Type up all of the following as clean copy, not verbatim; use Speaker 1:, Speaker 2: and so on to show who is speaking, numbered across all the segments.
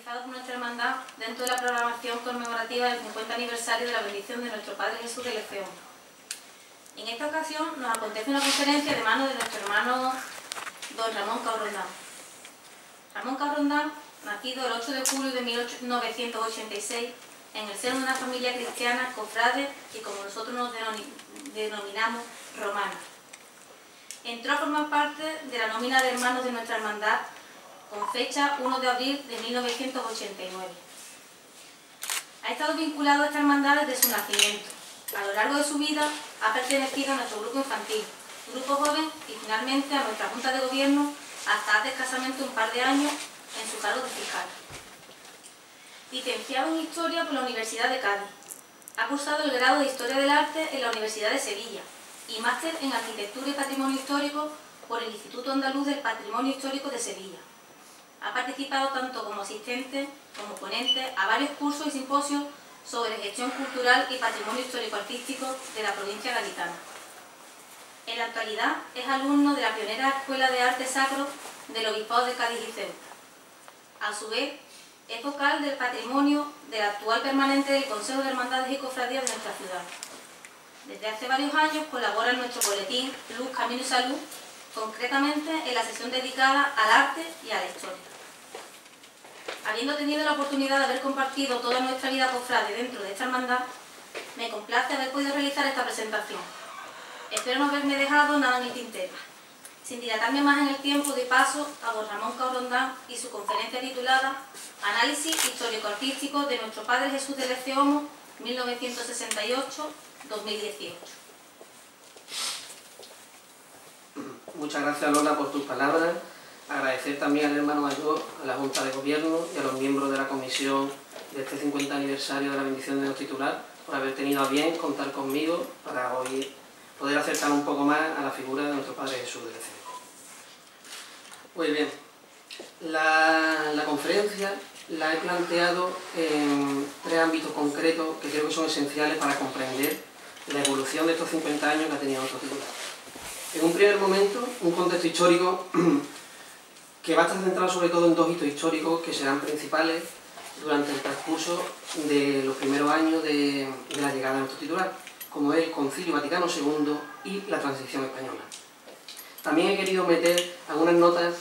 Speaker 1: realizado por nuestra hermandad dentro de la programación conmemorativa del 50 aniversario de la bendición de nuestro Padre Jesús de Elección. En esta ocasión nos acontece una conferencia de mano de nuestro hermano don Ramón Cao Rondán. Ramón Cao Rondán, nacido el 8 de julio de 1986 en el seno de una familia cristiana cofrade y como nosotros nos denominamos romana. Entró a formar parte de la nómina de hermanos de nuestra hermandad con fecha 1 de abril de 1989. Ha estado vinculado a esta hermandad desde su nacimiento. A lo largo de su vida ha pertenecido a nuestro grupo infantil, grupo joven y finalmente a nuestra Junta de Gobierno hasta hace escasamente un par de años en su cargo de fiscal. Licenciado en Historia por la Universidad de Cádiz. Ha cursado el grado de Historia del Arte en la Universidad de Sevilla y máster en Arquitectura y Patrimonio Histórico por el Instituto Andaluz del Patrimonio Histórico de Sevilla. Ha participado tanto como asistente como ponente a varios cursos y simposios sobre gestión cultural y patrimonio histórico-artístico de la provincia gaditana. En la actualidad es alumno de la pionera Escuela de Arte Sacro del Obispado de Cádiz y Ceuta. A su vez, es vocal del patrimonio del actual permanente del Consejo de Hermandades y Cofradías de nuestra ciudad. Desde hace varios años colabora en nuestro boletín Luz, Camino y Salud, concretamente en la sesión dedicada al arte y a la historia. Habiendo tenido la oportunidad de haber compartido toda nuestra vida cofrade dentro de esta hermandad, me complace haber podido realizar esta presentación. Espero no haberme dejado nada en el tintero. Sin dilatarme más en el tiempo, de paso a don Ramón Cao Rondán y su conferencia titulada Análisis histórico-artístico de nuestro Padre Jesús de Lezeomo, 1968-2018.
Speaker 2: Muchas gracias, Lola, por tus palabras. Agradecer también al hermano mayor, a la Junta de Gobierno y a los miembros de la comisión de este 50 aniversario de la bendición de nuestro titular por haber tenido a bien contar conmigo para hoy poder acercar un poco más a la figura de nuestro Padre Jesús de Lezeomo. Pues bien, la conferencia la he planteado en tres ámbitos concretos que creo que son esenciales para comprender la evolución de estos 50 años que ha tenido nuestro titular. En un primer momento, un contexto histórico que va a estar centrado sobre todo en dos hitos históricos que serán principales durante el transcurso de los primeros años de la llegada de nuestro titular, como es el Concilio Vaticano II y la Transición Española. También he querido meter algunas notas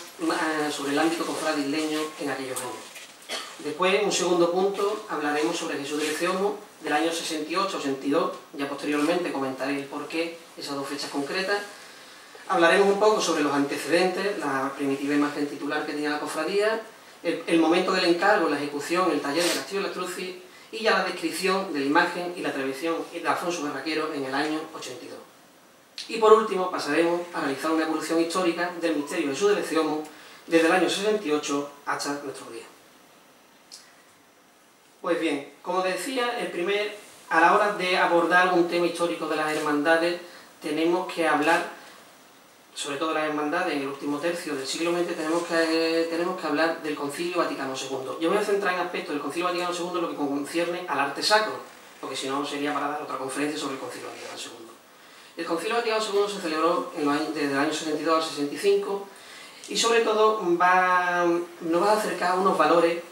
Speaker 2: sobre el ámbito cofrade isleño en aquellos años. Después, en un segundo punto, hablaremos sobre Jesús de Lezeomo del año 68-62, ya posteriormente comentaré el porqué, esas dos fechas concretas. Hablaremos un poco sobre los antecedentes, la primitiva imagen titular que tenía la cofradía, el momento del encargo, la ejecución, el taller de Castillo de la Crucis y ya la descripción de la imagen y la tradición de Alfonso Berraquero en el año 82. Y por último pasaremos a realizar una evolución histórica del misterio de Jesús de Lezeomo desde el año 68 hasta nuestro día. Pues bien, como decía, a la hora de abordar un tema histórico de las hermandades tenemos que hablar, sobre todo de las hermandades en el último tercio del siglo XX, tenemos que hablar del Concilio Vaticano II. Yo me voy a centrar en aspectos del Concilio Vaticano II en lo que concierne al arte sacro, porque si no sería para dar otra conferencia sobre el Concilio Vaticano II. El Concilio Vaticano II se celebró desde el año 62 al 65 y sobre todo nos va a acercar a unos valores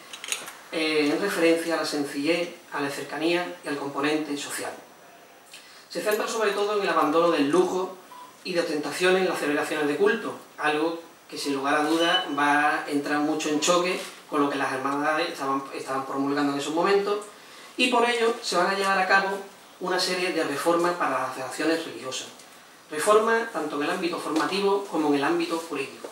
Speaker 2: en referencia a la sencillez, a la cercanía y al componente social. Se centra sobre todo en el abandono del lujo y de ostentaciones en las celebraciones de culto, algo que sin lugar a dudas va a entrar mucho en choque con lo que las hermandades estaban promulgando en esos momentos, y por ello se van a llevar a cabo una serie de reformas para las asociaciones religiosas. Reformas tanto en el ámbito formativo como en el ámbito jurídico.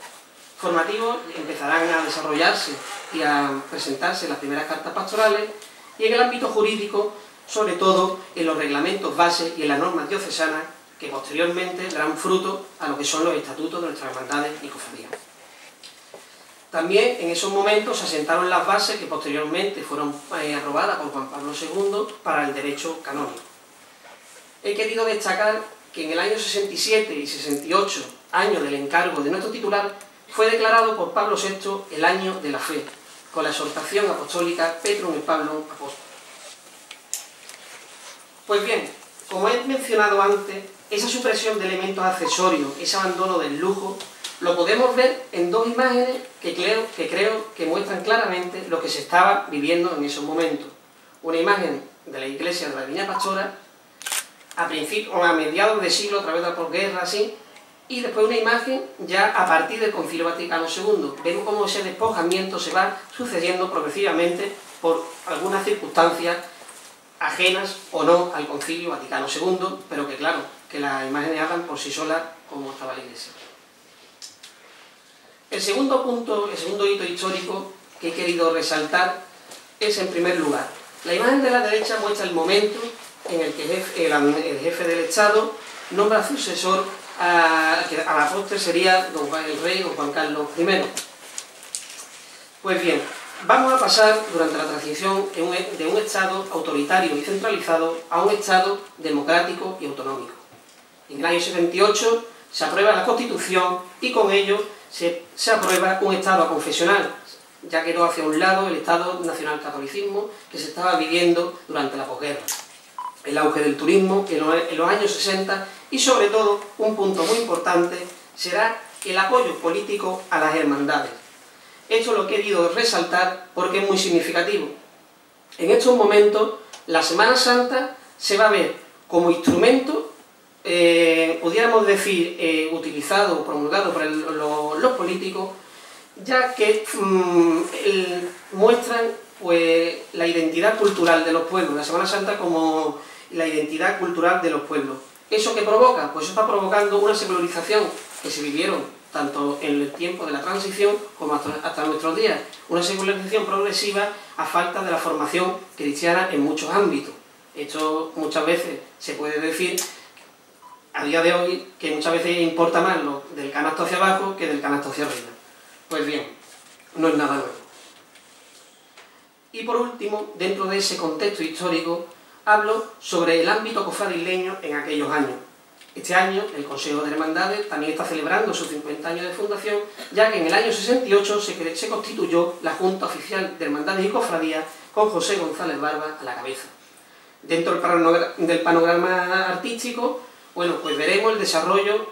Speaker 2: Formativos empezarán a desarrollarse y a presentarse las primeras cartas pastorales, y en el ámbito jurídico, sobre todo en los reglamentos base y en las normas diocesanas, que posteriormente darán fruto a lo que son los estatutos de nuestras hermandades y cofradías. También en esos momentos se asentaron las bases que posteriormente fueron aprobadas por Juan Pablo II para el derecho canónico. He querido destacar que en el año 67 y 68, año del encargo de nuestro titular, fue declarado por Pablo VI el año de la fe, con la exhortación apostólica Petrum et Pablum Apóstol. Pues bien, como he mencionado antes, esa supresión de elementos accesorios, ese abandono del lujo, Lo podemos ver en dos imágenes que creo que muestran claramente lo que se estaba viviendo en esos momentos. Una imagen de la iglesia de la Viña Pastora, a mediados de siglo, a través de la posguerra, así, y después una imagen ya a partir del Concilio Vaticano II. Vemos cómo ese despojamiento se va sucediendo progresivamente por algunas circunstancias ajenas o no al Concilio Vaticano II, pero que claro, que las imágenes hablan por sí solas cómo estaba la iglesia. El segundo punto, el segundo hito histórico que he querido resaltar es, en primer lugar, la imagen de la derecha muestra el momento en el que el jefe del Estado nombra sucesor que a la postre sería el rey don Juan Carlos I. Pues bien, vamos a pasar durante la transición de un Estado autoritario y centralizado a un Estado democrático y autonómico. En el año 78 se aprueba la Constitución y con ello se aprueba un Estado aconfesional, ya quedó hacia un lado el Estado nacional-catolicismo que se estaba viviendo durante la posguerra. El auge del turismo en los años 60 y, sobre todo, un punto muy importante será el apoyo político a las hermandades. Esto lo he querido resaltar porque es muy significativo. En estos momentos, la Semana Santa se va a ver como instrumento, pudiéramos decir, utilizado o promulgado por los políticos, ya que muestran pues, la identidad cultural de los pueblos, la Semana Santa como la identidad cultural de los pueblos. ¿Eso qué provoca? Pues eso está provocando una secularización que se vivieron tanto en el tiempo de la transición como hasta nuestros días. Una secularización progresiva a falta de la formación cristiana en muchos ámbitos. Esto muchas veces se puede decir a día de hoy que muchas veces importa más lo del canasto hacia abajo que del canasto hacia arriba. Pues bien, no es nada nuevo. Y por último, dentro de ese contexto histórico, hablo sobre el ámbito cofradileño en aquellos años. Este año el Consejo de Hermandades también está celebrando sus 50 años de fundación, ya que en el año 68 se constituyó la Junta Oficial de Hermandades y Cofradías con José González Barba a la cabeza. Dentro del panorama artístico, bueno, pues veremos el desarrollo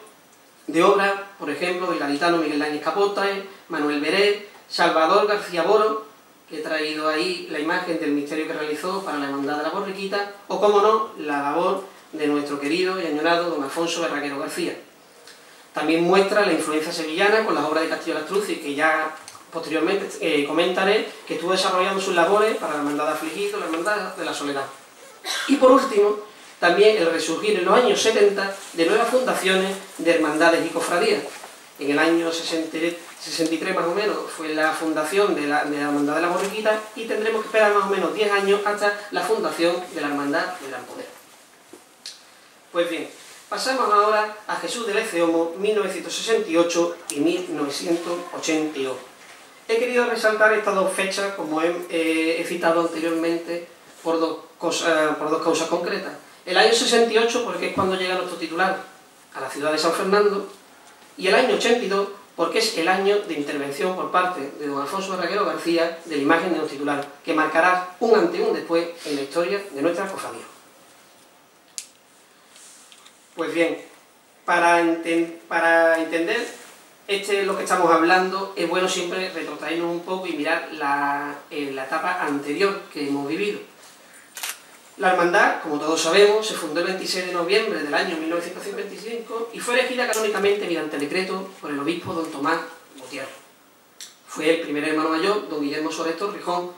Speaker 2: de obras, por ejemplo, del gaditano Miguel Ángel Capota, Manuel Beret, Salvador García Boro, que he traído ahí la imagen del misterio que realizó para la Hermandad de la Borriquita, o, como no, la labor de nuestro querido y añorado don Alfonso Berraquero García. También muestra la influencia sevillana con las obras de Castillo Lastruzzi, que ya posteriormente comentaré, que estuvo desarrollando sus labores para la Hermandad de Afligidos, la Hermandad de la Soledad. Y por último, también el resurgir en los años 70 de nuevas fundaciones de hermandades y cofradías. En el año 63 más o menos fue la fundación de la Hermandad de la Borriquita y tendremos que esperar más o menos 10 años hasta la fundación de la Hermandad de Gran Poder. Pues bien, pasamos ahora a Jesús del Eceomo, 1968 y 1982. He querido resaltar estas dos fechas, como he citado anteriormente, por dos causas concretas. El año 68, porque es cuando llega nuestro titular a la ciudad de San Fernando, y el año 82, porque es el año de intervención por parte de don Alfonso Berraquero García de la imagen de nuestro titular, que marcará un antes y un después en la historia de nuestra cofradía. Pues bien, para entender lo que estamos hablando, es bueno siempre retrotraernos un poco y mirar la etapa anterior que hemos vivido. La hermandad, como todos sabemos, se fundó el 26 de noviembre del año 1955 y fue elegida canónicamente mediante decreto por el obispo don Tomás Gutiérrez. Fue el primer hermano mayor, don Guillermo Soares Torrejón,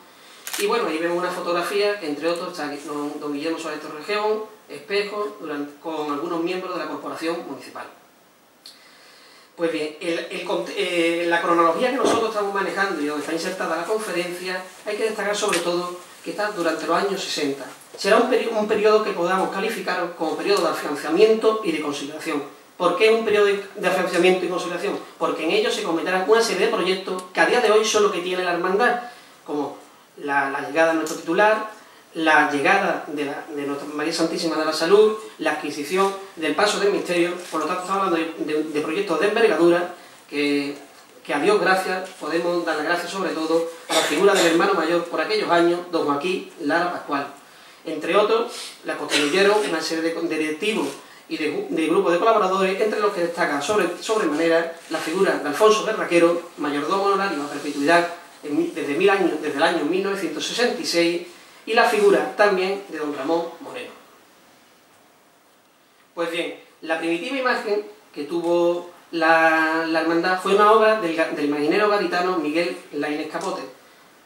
Speaker 2: y bueno, ahí vemos una fotografía que entre otros está don Guillermo Soares Torrejón, Espejo, con algunos miembros de la corporación municipal. Pues bien, la cronología que nosotros estamos manejando y donde está insertada la conferencia, hay que destacar sobre todo que está durante los años 60. Será un periodo que podamos calificar como periodo de afianzamiento y de consolidación. ¿Por qué un periodo de afianzamiento y consolidación? Porque en ello se cometerán una serie de proyectos que a día de hoy son lo que tiene la hermandad, como la llegada de nuestro titular, la llegada de Nuestra María Santísima de la Salud, la adquisición del paso del misterio. Por lo tanto, estamos hablando de proyectos de envergadura que a Dios gracias, podemos dar las gracias sobre todo a la figura del hermano mayor por aquellos años, don Joaquín Lara Pascual. Entre otros, la constituyeron una serie de directivos y de grupo de colaboradores, entre los que destacan sobremanera la figura de Alfonso Berraquero, mayordomo honorario a perpetuidad desde el año 1966, y la figura también de don Ramón Moreno. Pues bien, la primitiva imagen que tuvo la hermandad fue una obra del imaginero gaditano Miguel Laínez Capote.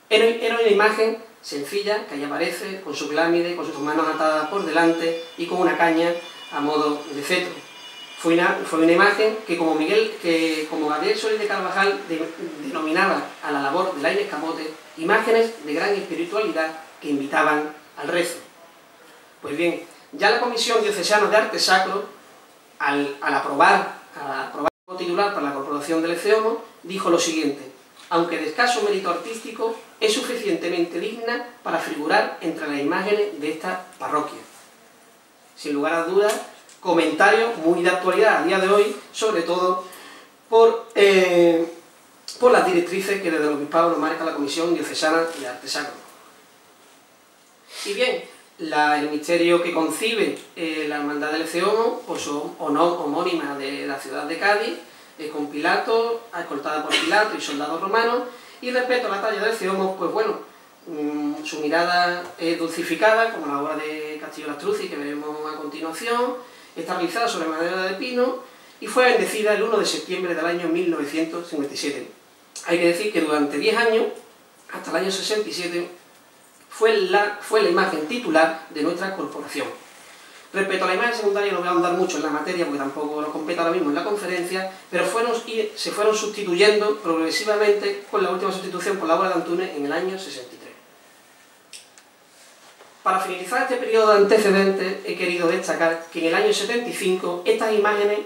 Speaker 2: Era una imagen sencilla, que ahí aparece, con su clámide, con sus manos atadas por delante y con una caña a modo de cetro. Fue una imagen que como Gabriel Solís de Carvajal denominaba a la labor de Laínez Capote, imágenes de gran espiritualidad que invitaban al rezo. Pues bien, ya la Comisión Diocesana de Arte Sacro, al aprobar el titular para la Corporación del Eceomo, dijo lo siguiente: aunque de escaso mérito artístico, es suficientemente digna para figurar entre las imágenes de esta parroquia. Sin lugar a dudas, comentario muy de actualidad a día de hoy, sobre todo por las directrices que desde el Obispado nos marca la Comisión Diocesana de Arte Sacro. Y bien, el misterio que concibe la Hermandad del Eceomo, pues homónima de la ciudad de Cádiz, con Pilato, escoltada por Pilato y soldados romanos, y respecto a la talla del Eceomo, pues bueno, su mirada es dulcificada, como la obra de Castillo Lastruzzi, que veremos a continuación. Está realizada sobre madera de pino y fue bendecida el 1 de septiembre del año 1957. Hay que decir que durante 10 años, hasta el año 67, fue la imagen titular de nuestra corporación. Respecto a la imagen secundaria no voy a ahondar mucho en la materia porque tampoco lo compete ahora mismo en la conferencia, pero se fueron sustituyendo progresivamente, con la última sustitución por la obra de Antúnez en el año 63. Para finalizar este periodo de antecedentes, he querido destacar que en el año 75 estas imágenes,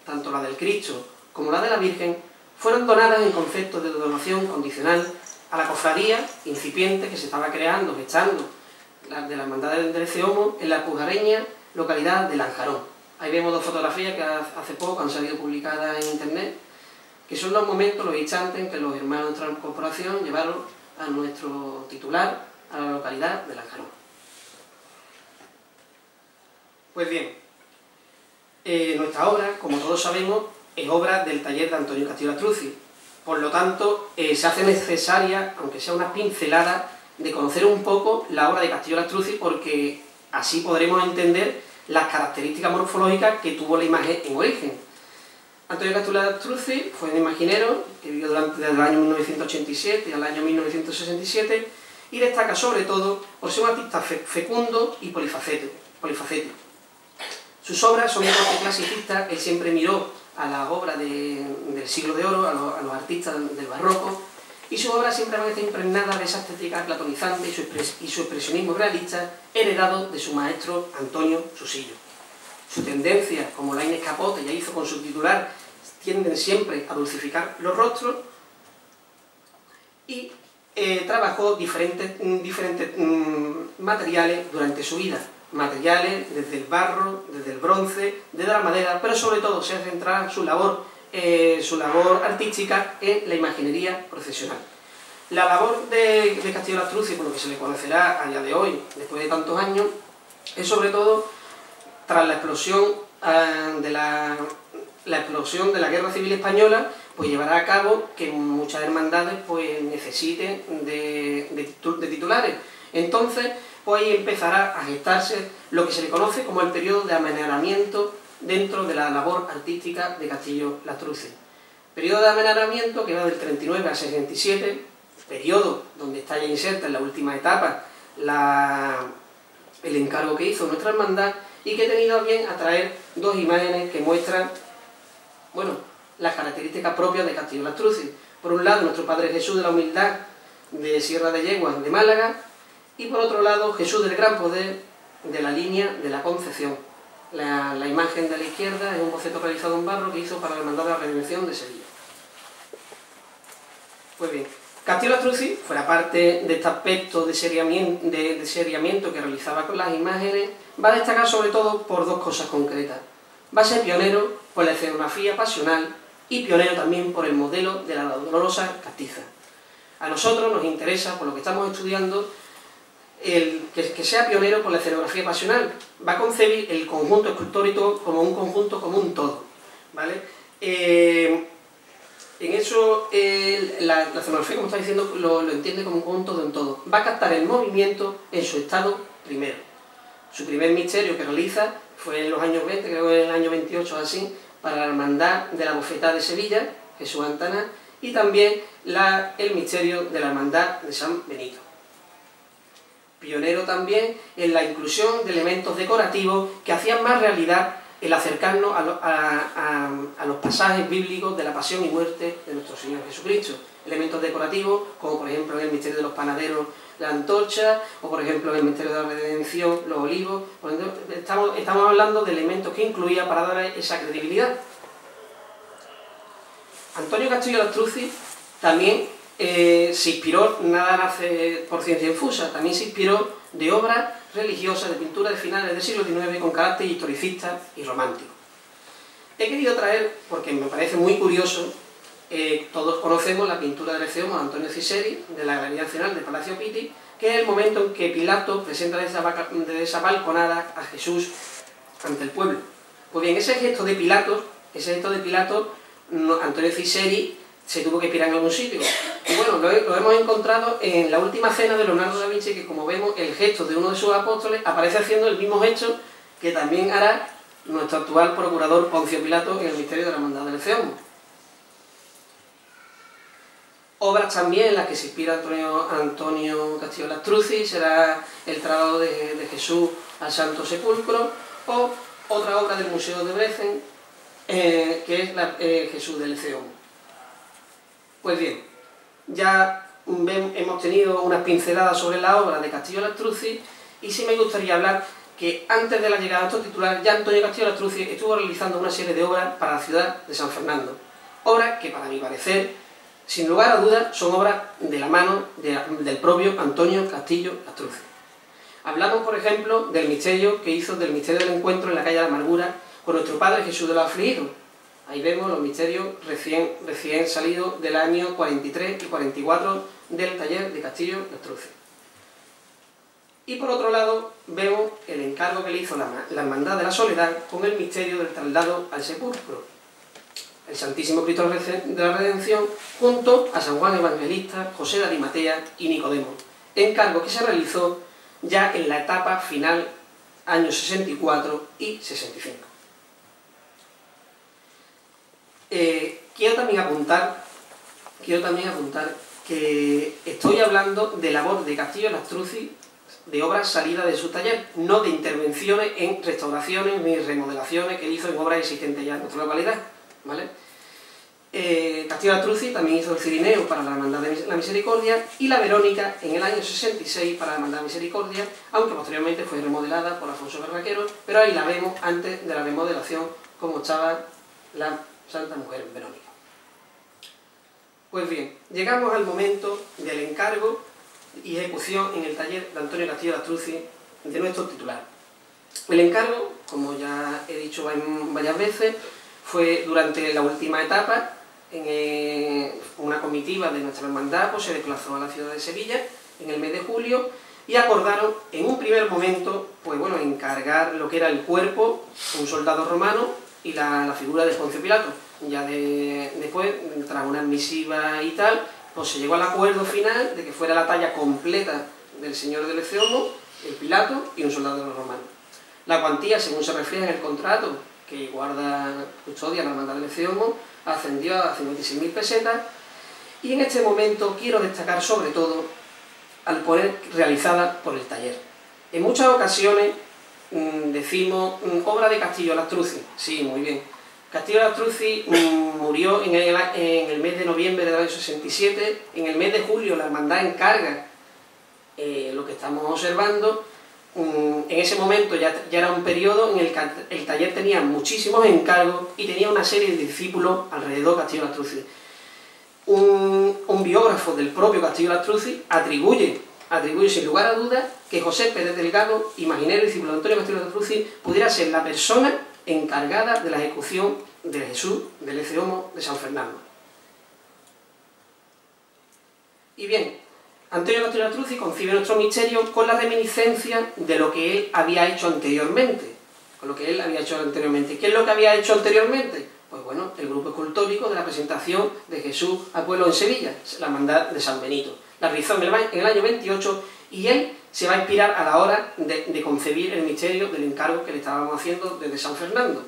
Speaker 2: tanto la del Cristo como la de la Virgen, fueron donadas en concepto de donación condicional a la cofradía incipiente que se estaba creando, gestando, de la Hermandad del Eceomo en la pujareña localidad de Lanjarón. Ahí vemos dos fotografías que hace poco han salido publicadas en internet, que son los momentos, los instantes en que los hermanos de nuestra corporación llevaron a nuestro titular a la localidad de Lanjarón. Pues bien, nuestra obra, como todos sabemos, es obra del taller de Antonio Castillo Lastruzzi. Por lo tanto, se hace necesaria, aunque sea una pincelada, de conocer un poco la obra de Castillo Lastruzzi, porque así podremos entender las características morfológicas que tuvo la imagen en origen. Antonio Castillo Lastruzzi fue un imaginero que vivió desde el año 1987 al año 1967 y destaca sobre todo por ser un artista fecundo y polifacético. Sus obras son de corte clasicista. Él siempre miró a las obras del siglo de oro, a los artistas del barroco, y sus obras siempre van a estar impregnadas de esa estética platonizante y su expresionismo realista heredado de su maestro Antonio Susillo. Su tendencia, como Laínez Capote ya hizo con su titular, tienden siempre a dulcificar los rostros, y trabajó diferentes materiales durante su vida. Materiales desde el barro, desde el bronce, desde la madera, pero sobre todo se centra su labor artística en la imaginería procesional. La labor de Castillo Lastruzzi, por lo que se le conocerá a día de hoy, después de tantos años, es sobre todo tras la explosión de la Guerra Civil Española, pues llevará a cabo que muchas hermandades pues necesiten de titulares. Entonces, pues ahí empezará a gestarse lo que se le conoce como el periodo de amenaramiento dentro de la labor artística de Castillo Lastruzzi. Periodo de amenaramiento que va del 39 al 67, periodo donde está ya inserta en la última etapa el encargo que hizo nuestra hermandad, y que ha tenido a bien atraer dos imágenes que muestran, bueno, las características propias de Castillo Lastruzzi. Por un lado, nuestro Padre Jesús de la Humildad de Sierra de Yeguas de Málaga, y por otro lado, Jesús del Gran Poder de la línea de la Concepción. La imagen de la izquierda es un boceto realizado en barro que hizo para la Hermandad de la Redención de Sevilla. Pues bien, Castillo Lastruzzi, fuera parte de este aspecto de seriamiento que realizaba con las imágenes, va a destacar sobre todo por dos cosas concretas. Va a ser pionero por la escenografía pasional y pionero también por el modelo de la dolorosa castiza. A nosotros nos interesa, por lo que estamos estudiando, que sea pionero con la escenografía pasional. Va a concebir el conjunto escultórico como un conjunto, como un todo, ¿vale? En eso, la escenografía, como está diciendo, lo entiende como un conjunto de un todo. Va a captar el movimiento en su estado primero. Su primer misterio que realiza fue en los años 20, creo que en el año 28 así, para la Hermandad de la Bofetada de Sevilla, Jesús Antana, y también el misterio de la Hermandad de San Benito. Pionero también en la inclusión de elementos decorativos que hacían más realidad el acercarnos a los pasajes bíblicos de la pasión y muerte de nuestro Señor Jesucristo. Elementos decorativos, como por ejemplo en el misterio de los panaderos, la antorcha, o por ejemplo en el misterio de la redención, los olivos. Estamos hablando de elementos que incluía para dar esa credibilidad. Antonio Castillo Lastruzzi también se inspiró, nada nace por ciencia infusa, también se inspiró de obras religiosas, de pintura de finales del siglo XIX con carácter historicista y romántico. He querido traer, porque me parece muy curioso, todos conocemos la pintura del Ecce Homo de Antonio Ciseri, de la Galería Nacional del Palacio Pitti, que es el momento en que Pilato presenta desde esa balconada a Jesús ante el pueblo. Pues bien, ese gesto de Pilato, Antonio Ciseri se tuvo que inspirar en algún sitio. Y bueno, lo hemos encontrado en la última cena de Leonardo da Vinci, que como vemos, el gesto de uno de sus apóstoles aparece haciendo el mismo gesto que también hará nuestro actual procurador Poncio Pilato en el misterio de la Hermandad del Ecce Homo. Obras también en las que se inspira Antonio Castillo Lastruzzi será el traslado de Jesús al Santo Sepulcro, o otra obra del Museo de Dresden, que es Jesús del Ecce Homo. Pues bien, ya hemos tenido unas pinceladas sobre la obra de Castillo Lastruzzi, y sí me gustaría hablar que antes de la llegada de estos titulares, ya Antonio Castillo Lastruzzi estuvo realizando una serie de obras para la ciudad de San Fernando. Obras que, para mi parecer, sin lugar a dudas, son obras de la mano del propio Antonio Castillo Lastruzzi. Hablamos, por ejemplo, del misterio que hizo del misterio del encuentro en la calle de la Amargura con nuestro Padre Jesús de los Afligidos. Ahí vemos los misterios recién salidos del año 43 y 44 del taller de Castillo Lastruzzi. Y por otro lado, vemos el encargo que le hizo la Hermandad de la Soledad con el misterio del traslado al sepulcro. El Santísimo Cristo de la Redención, junto a San Juan Evangelista, José de Arimatea y Nicodemo. Encargo que se realizó ya en la etapa final, años 64 y 65. Quiero también apuntar que estoy hablando de labor de Castillo Lastruzzi, de obras salidas de su taller, no de intervenciones en restauraciones ni remodelaciones que hizo en obras existentes ya en nuestra localidad, ¿vale? Castillo Lastruzzi también hizo el Cirineo para la Hermandad de la Misericordia y la Verónica en el año 66 para la Hermandad de Misericordia, aunque posteriormente fue remodelada por Alfonso Berraquero, pero ahí la vemos antes de la remodelación como estaba la Santa Mujer Verónica. Pues bien, llegamos al momento del encargo y ejecución en el taller de Antonio Castillo Lastruzzi de nuestro titular. El encargo, como ya he dicho varias veces, fue durante la última etapa, en una comitiva de nuestra hermandad, pues se desplazó a la ciudad de Sevilla en el mes de julio y acordaron en un primer momento, pues bueno, encargar lo que era el cuerpo, un soldado romano y la figura de Poncio Pilato. Ya después, tras una misiva y tal, pues se llegó al acuerdo final de que fuera la talla completa del Señor del Ecce Homo, el Pilato y un soldado romano. La cuantía, según se refleja en el contrato que custodia la Hermandad del Ecce Homo, ascendió a 56.000 pesetas, y en este momento quiero destacar sobre todo al poner realizada por el taller. En muchas ocasiones decimos obra de Castillo Lastruzzi, sí, muy bien. Castillo Lastruzzi murió en el mes de noviembre del año 67, en el mes de julio la hermandad encarga lo que estamos observando. En ese momento ya era un periodo en el que el taller tenía muchísimos encargos y tenía una serie de discípulos alrededor de Castillo Lastruzzi. Un biógrafo del propio Castillo Lastruzzi atribuye sin lugar a dudas que José Pérez Delgado, imaginero y discípulo de Antonio Castillo Lastruzzi, pudiera ser la persona encargada de la ejecución de Jesús del Ecce Homo de San Fernando. Y bien, Antonio Castillo Lastruzzi concibe nuestro misterio con la reminiscencia de lo que él había hecho anteriormente. ¿Qué es lo que había hecho anteriormente? Pues bueno, el grupo escultórico de la presentación de Jesús al pueblo en Sevilla, la Hermandad de San Benito. La realizó en el año 28 y él se va a inspirar a la hora de concebir el misterio del encargo que le estábamos haciendo desde San Fernando.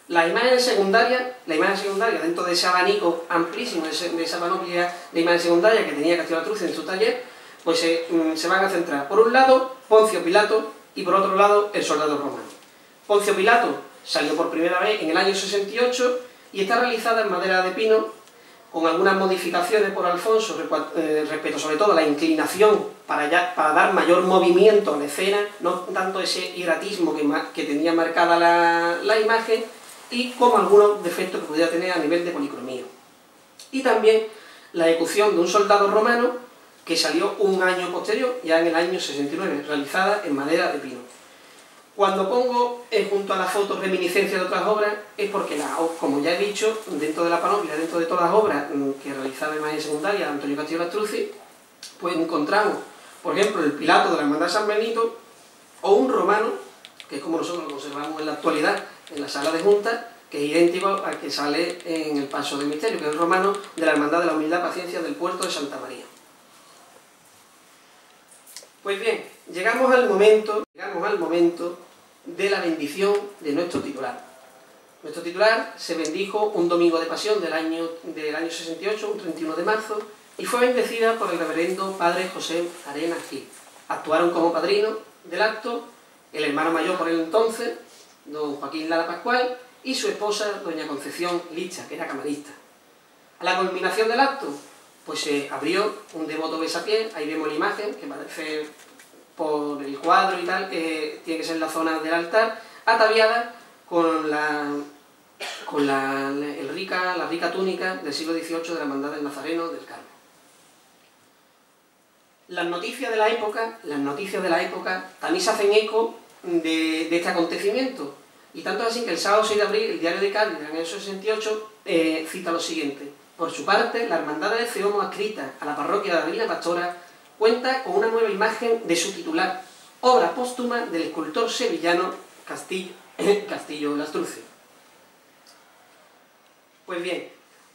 Speaker 2: La imagen secundaria dentro de ese abanico amplísimo, de esa panoplia de imagen secundaria que tenía Castillo Lastruzzi en su taller, pues se van a centrar, por un lado, Poncio Pilato y por otro lado, el soldado romano. Poncio Pilato salió por primera vez en el año 68 y está realizada en madera de pino, con algunas modificaciones por Alfonso respecto sobre todo a la inclinación para dar mayor movimiento a la escena, no tanto ese hieratismo que tenía marcada la imagen, y como algunos defectos que pudiera tener a nivel de policromía. Y también la ejecución de un soldado romano que salió un año posterior, ya en el año 69, realizada en madera de pino. Cuando pongo junto a la foto reminiscencia de otras obras, es porque, como ya he dicho, dentro de la panoplia, dentro de todas las obras que realizaba en imagen secundaria Antonio Castillo Lastruzzi, pues encontramos, por ejemplo, el Pilato de la Hermandad de San Benito, o un romano, que es como nosotros lo conservamos en la actualidad, en la sala de juntas, que es idéntico al que sale en el Paso del Misterio, que es el romano de la Hermandad de la Humildad Paciencia del Puerto de Santa María. Pues bien, llegamos al momento de la bendición de nuestro titular. Nuestro titular se bendijo un domingo de pasión del año 68, un 31 de marzo, y fue bendecida por el reverendo padre José Arenas Gil. Actuaron como padrino del acto el hermano mayor por el entonces, don Joaquín Lara Pascual, y su esposa, doña Concepción Licha, que era camarista. A la culminación del acto, pues se abrió un devoto besapié, ahí vemos la imagen, que parece por el cuadro y tal, tiene que ser la zona del altar, ataviada con la rica túnica del siglo XVIII de la Hermandad del Nazareno del Carmen. Las noticias de la época también se hacen eco de este acontecimiento, y tanto así que el sábado 6 de abril, el Diario de Cádiz, en el año 68, cita lo siguiente: por su parte, la Hermandad del Ceomo adscrita a la parroquia de la Villa Pastora cuenta con una nueva imagen de su titular, obra póstuma del escultor sevillano Castillo Lastruzzi. Pues bien,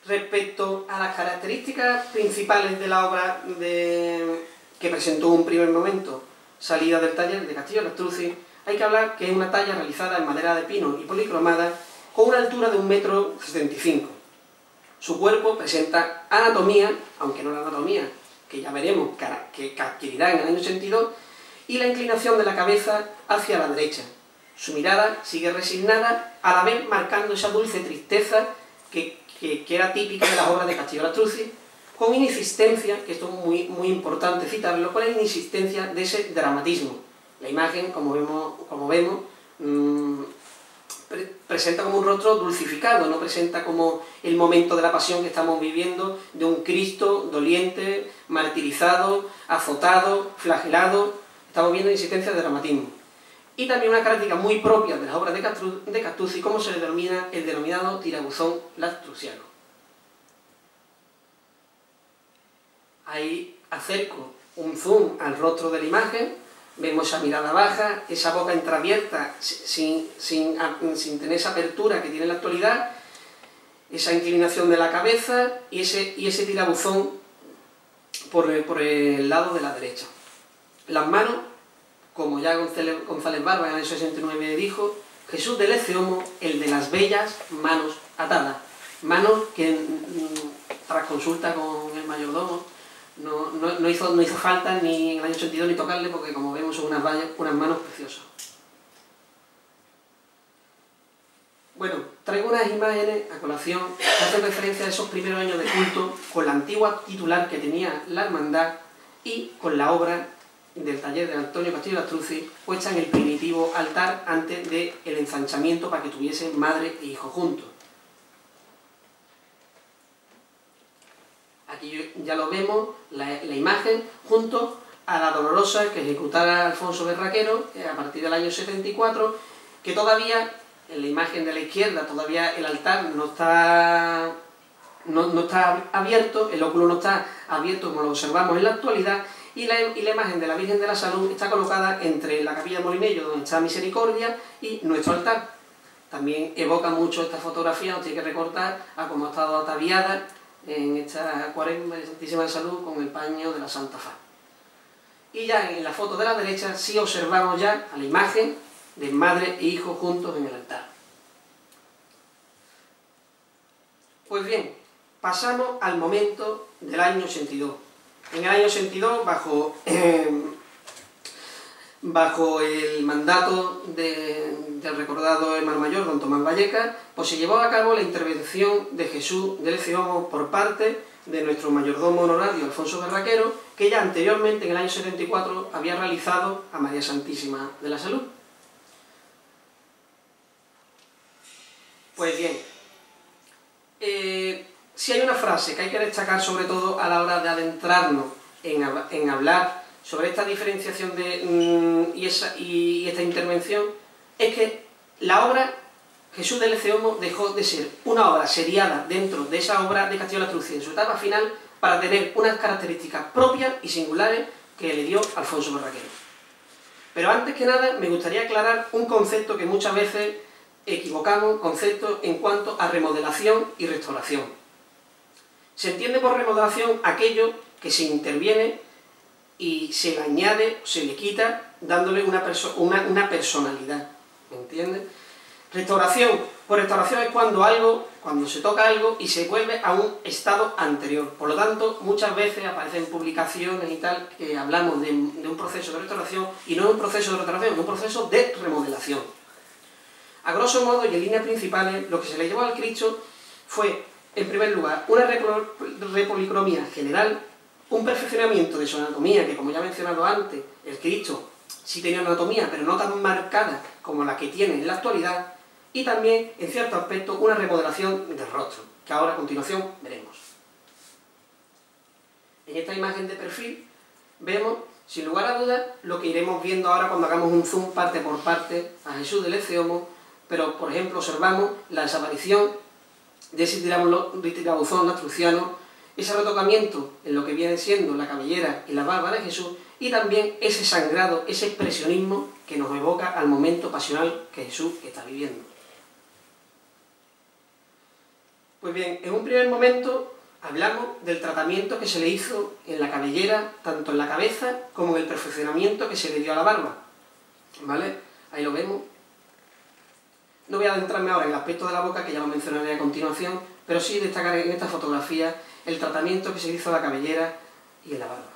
Speaker 2: respecto a las características principales de la obra que presentó en un primer momento, salida del taller de Castillo Lastruzzi, hay que hablar que es una talla realizada en madera de pino y policromada con una altura de 1,75 m. Su cuerpo presenta anatomía, aunque no la anatomía que ya veremos que adquirirá en el año 82, y la inclinación de la cabeza hacia la derecha. Su mirada sigue resignada, a la vez marcando esa dulce tristeza que era típica de las obras de Castillo Lastruzzi, con inexistencia, que esto es muy importante citarlo, con la inexistencia de ese dramatismo. La imagen, como vemos, presenta como un rostro dulcificado, no presenta como el momento de la pasión que estamos viviendo, de un Cristo doliente, martirizado, azotado, flagelado. Estamos viendo insistencia de dramatismo. Y también una característica muy propia de las obras de Lastruzzi, como se le denomina el denominado tirabuzón lastruciano. Ahí acerco un zoom al rostro de la imagen. Vemos esa mirada baja, esa boca entreabierta sin tener esa apertura que tiene en la actualidad, esa inclinación de la cabeza y ese tirabuzón por el lado de la derecha. Las manos, como ya González Barba en el año 69 dijo, Jesús del Eceomo, el de las bellas manos atadas. Manos que tras consulta con el mayordomo, no hizo falta ni en el año 82 ni tocarle, porque como vemos son unas manos preciosas. Bueno, traigo unas imágenes a colación que hacen referencia a esos primeros años de culto con la antigua titular que tenía la hermandad y con la obra del taller de Antonio Castillo Lastruzzi puesta en el primitivo altar antes del ensanchamiento para que tuviese madre e hijo juntos. Aquí ya lo vemos, la imagen, junto a la Dolorosa que ejecutara Alfonso Berraquero a partir del año 74, que todavía, en la imagen de la izquierda, todavía el altar no está no está abierto, el óculo no está abierto como lo observamos en la actualidad, y la imagen de la Virgen de la Salud está colocada entre la capilla de Molinello, donde está Misericordia, y nuestro altar. También evoca mucho esta fotografía, nos tiene que recortar a cómo ha estado ataviada en esta Cuaresma de Santísima Salud con el paño de la Santa Faz. Y ya en la foto de la derecha sí observamos ya a la imagen de madre e hijo juntos en el altar. Pues bien, pasamos al momento del año 82. En el año 82, bajo el mandato del recordado hermano mayor, don Tomás Vallecas, pues se llevó a cabo la intervención de Jesús del Ceomo por parte de nuestro mayordomo honorario, Alfonso Berraquero, que ya anteriormente, en el año 74, había realizado a María Santísima de la Salud. Pues bien, si hay una frase que hay que destacar sobre todo a la hora de adentrarnos en hablar sobre esta diferenciación y esta intervención, es que la obra Jesús del Ceomo dejó de ser una obra seriada dentro de esa obra de Castillo de la Trucía en su etapa final, para tener unas características propias y singulares que le dio Alfonso Berraquero. Pero antes que nada me gustaría aclarar un concepto que muchas veces equivocamos, concepto en cuanto a remodelación y restauración. Se entiende por remodelación aquello que se interviene y se le añade, se le quita, dándole una personalidad, ¿me entiendes? Restauración, pues restauración es cuando se toca algo y se vuelve a un estado anterior. Por lo tanto, muchas veces aparecen publicaciones y tal que hablamos de un proceso de restauración, y no es un proceso de restauración, es un proceso de remodelación. A grosso modo y en líneas principales, lo que se le llevó al Cristo fue, en primer lugar, una repolicromía general, un perfeccionamiento de su anatomía, que como ya he mencionado antes, el Cristo sí tenía una anatomía, pero no tan marcada como la que tiene en la actualidad, y también, en cierto aspecto, una remodelación del rostro, que ahora a continuación veremos. En esta imagen de perfil vemos, sin lugar a dudas, lo que iremos viendo ahora cuando hagamos un zoom parte por parte a Jesús del Ceomo, pero, por ejemplo, observamos la desaparición de ese tirabuzón lastruciano, ese retocamiento en lo que viene siendo la cabellera y la barba de Jesús, y también ese sangrado, ese expresionismo que nos evoca al momento pasional que Jesús está viviendo. Pues bien, en un primer momento hablamos del tratamiento que se le hizo en la cabellera, tanto en la cabeza como en el perfeccionamiento que se le dio a la barba. ¿Vale? Ahí lo vemos. No voy a adentrarme ahora en el aspecto de la boca, que ya lo mencionaré a continuación, pero sí destacar en esta fotografía el tratamiento que se hizo a la cabellera y en la barba.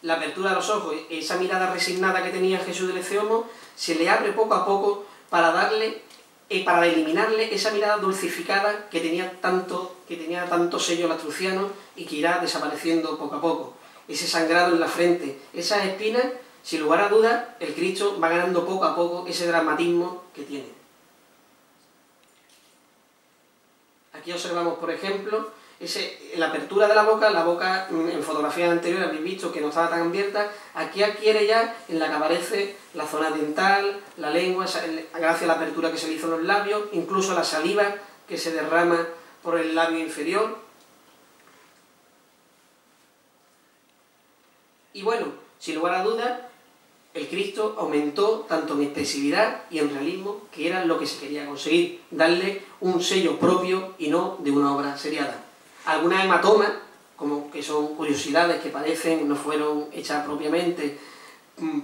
Speaker 2: La apertura de los ojos, esa mirada resignada que tenía Jesús del Ceomo, se le abre poco a poco para eliminarle esa mirada dulcificada que tenía tanto sello lastruciano y que irá desapareciendo poco a poco. Ese sangrado en la frente, esas espinas, sin lugar a dudas, el Cristo va ganando poco a poco ese dramatismo que tiene. Aquí observamos, por ejemplo, la apertura de la boca en fotografías anteriores habéis visto que no estaba tan abierta, aquí adquiere ya en la que aparece la zona dental, la lengua, gracias a la apertura que se le hizo en los labios, incluso la saliva que se derrama por el labio inferior. Y bueno, sin lugar a dudas, el Cristo aumentó tanto en expresividad y en realismo, que era lo que se quería conseguir, darle un sello propio y no de una obra seriada. Algunas hematomas, como que son curiosidades que parecen, no fueron hechas propiamente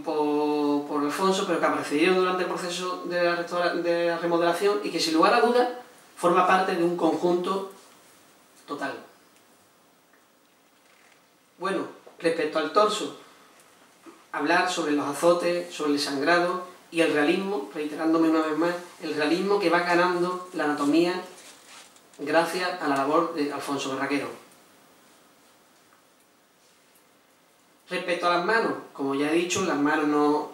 Speaker 2: por Alfonso, pero que aparecieron durante el proceso de la remodelación y que sin lugar a dudas forma parte de un conjunto total. Bueno, respecto al torso, hablar sobre los azotes, sobre el sangrado y el realismo, reiterándome una vez más, el realismo que va ganando la anatomía gracias a la labor de Alfonso Berraquero. Respecto a las manos, como ya he dicho, las manos no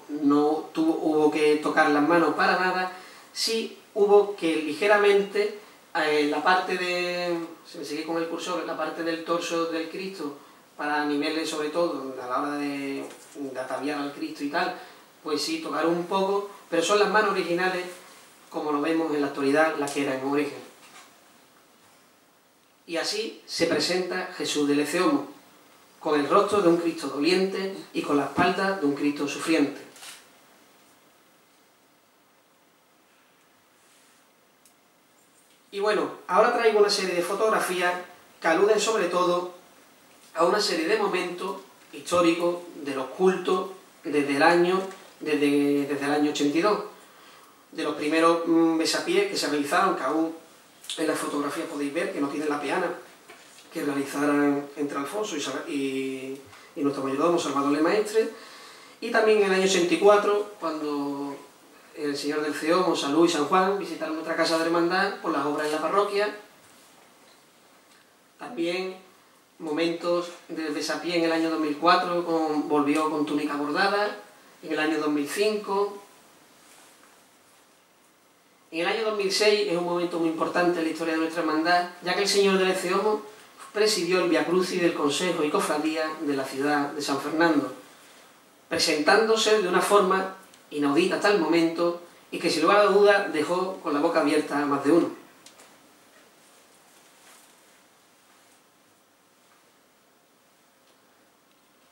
Speaker 2: hubo que tocar las manos para nada, sí hubo que ligeramente la parte se me sigue con el cursor, la parte del torso del Cristo, para niveles sobre todo a la hora de ataviar al Cristo y tal, pues sí, tocar un poco, pero son las manos originales, como lo vemos en la actualidad, las que eran en origen. Y así se presenta Jesús del Ecce-Homo, con el rostro de un Cristo doliente y con la espalda de un Cristo sufriente. Y bueno, ahora traigo una serie de fotografías que aluden sobre todo a una serie de momentos históricos de los cultos desde el año 82, de los primeros besapiés que se realizaron, que aún en la fotografía podéis ver que no tienen la peana, que realizaran entre Alfonso y nuestro mayordomo Salvador Lemaestre, y también en el año 84, cuando el señor del Ecce-Homo, Salud y San Juan visitaron nuestra casa de hermandad por las obras en la parroquia. También momentos del besapié en el año 2004, volvió con túnica bordada, en el año 2005. En el año 2006 es un momento muy importante en la historia de nuestra hermandad, ya que el señor del Ecce-Homo presidió el Via Crucis del Consejo y Cofradía de la ciudad de San Fernando, presentándose de una forma inaudita hasta el momento y que sin lugar a dudas dejó con la boca abierta a más de uno.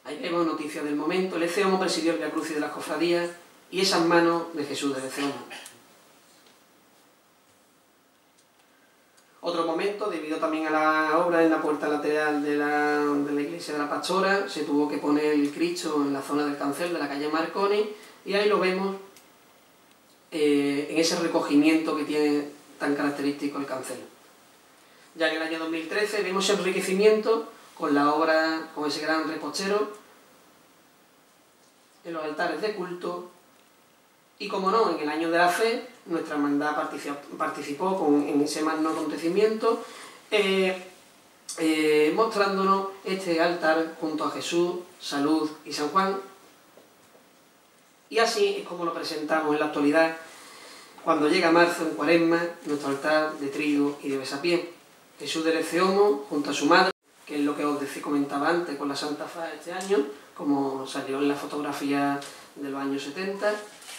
Speaker 2: Ahí vemos noticias del momento. El Ecce-Homo presidió el Via Crucis de las Cofradías y esas manos de Jesús del Ecce-Homo. Otro momento, debido también a la obra en la puerta lateral de la iglesia de la Pastora, se tuvo que poner el Cristo en la zona del cancel de la calle Marconi, y ahí lo vemos en ese recogimiento que tiene tan característico el cancel. Ya en el año 2013 vemos el enriquecimiento con la obra, con ese gran repostero en los altares de culto, y como no, en el año de la fe, nuestra hermandad participó en ese magno acontecimiento, mostrándonos este altar junto a Jesús, Salud y San Juan. Y así es como lo presentamos en la actualidad, cuando llega marzo en Cuaresma, nuestro altar de trigo y de besapié. Jesús del Ecce-Homo junto a su madre, que es lo que os comentaba antes con la Santa Faz este año, como salió en la fotografía de los años 70,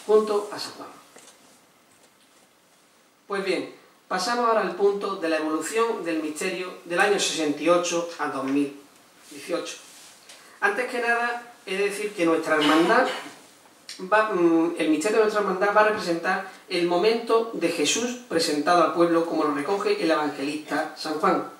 Speaker 2: junto a San Juan. Pues bien, pasamos ahora al punto de la evolución del misterio del año 68 al 2018. Antes que nada, he de decir que nuestra hermandad el misterio de nuestra hermandad va a representar el momento de Jesús presentado al pueblo, como lo recoge el evangelista San Juan.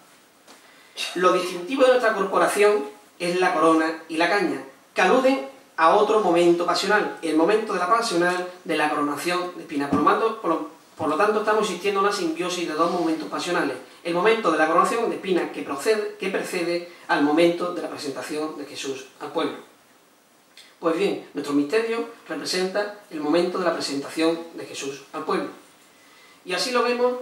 Speaker 2: Lo distintivo de nuestra corporación es la corona y la caña, que aluden a otro momento pasional, el momento de la pasional de la coronación de espinas. Por lo tanto, estamos existiendo una simbiosis de dos momentos pasionales: el momento de la coronación de espinas que precede al momento de la presentación de Jesús al pueblo. Pues bien, nuestro misterio representa el momento de la presentación de Jesús al pueblo. Y así lo vemos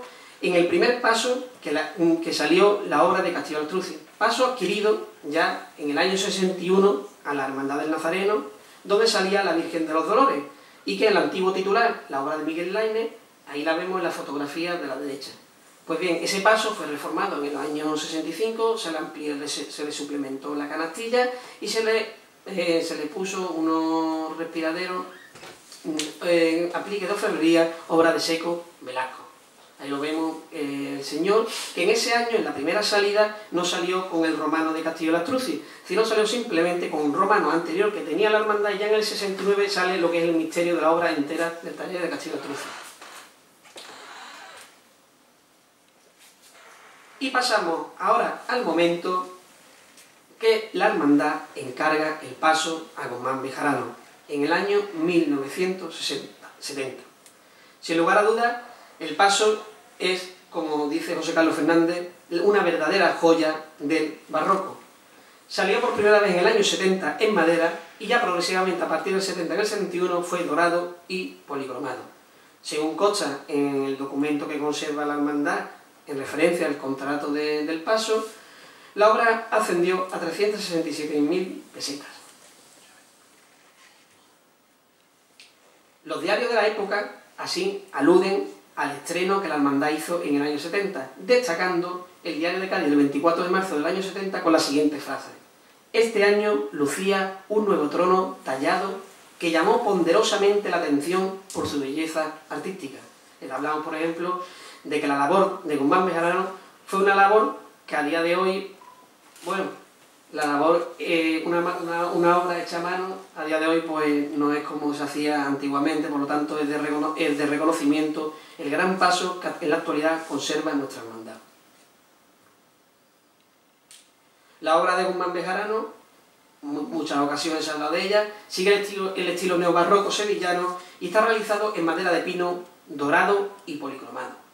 Speaker 2: en el primer paso que salió la obra de Castillo Astrucci, paso adquirido ya en el año 61 a la Hermandad del Nazareno, donde salía la Virgen de los Dolores, y que el antiguo titular, la obra de Miguel Lainez, ahí la vemos en la fotografía de la derecha. Pues bien, ese paso fue reformado en el año 65, se le amplió, se le suplementó la canastilla y se le puso unos respiraderos, aplique de orfebrería, obra de Seco Velasco. Ahí lo vemos el señor, que en ese año, en la primera salida, no salió con el romano de Castillo Astrucci, sino salió simplemente con un romano anterior que tenía la hermandad, y ya en el 69 sale lo que es el misterio de la obra entera del taller de Castillo Astrucci. Y pasamos ahora al momento que la hermandad encarga el paso a Guzmán Bejarano, en el año 1970. Sin lugar a dudas, el paso es, como dice José Carlos Fernández, una verdadera joya del barroco. Salió por primera vez en el año 70 en madera y ya progresivamente a partir del 70 en el 71 fue dorado y policromado. Según consta en el documento que conserva la hermandad en referencia al contrato del paso, la obra ascendió a 367.000 pesetas. Los diarios de la época así aluden al estreno que la hermandad hizo en el año 70, destacando el diario de Cádiz del 24 de marzo del año 70 con la siguiente frase: este año lucía un nuevo trono tallado que llamó ponderosamente la atención por su belleza artística. Hablamos, por ejemplo, de que la labor de Guzmán Bejarano fue una labor que a día de hoy, bueno, la labor, una obra hecha a mano, a día de hoy pues no es como se hacía antiguamente, por lo tanto es de reconocimiento el gran paso que en la actualidad conserva nuestra hermandad. La obra de Guzmán Bejarano, muchas ocasiones se ha hablado de ella, sigue el estilo neobarroco sevillano y está realizado en madera de pino dorado y policromado.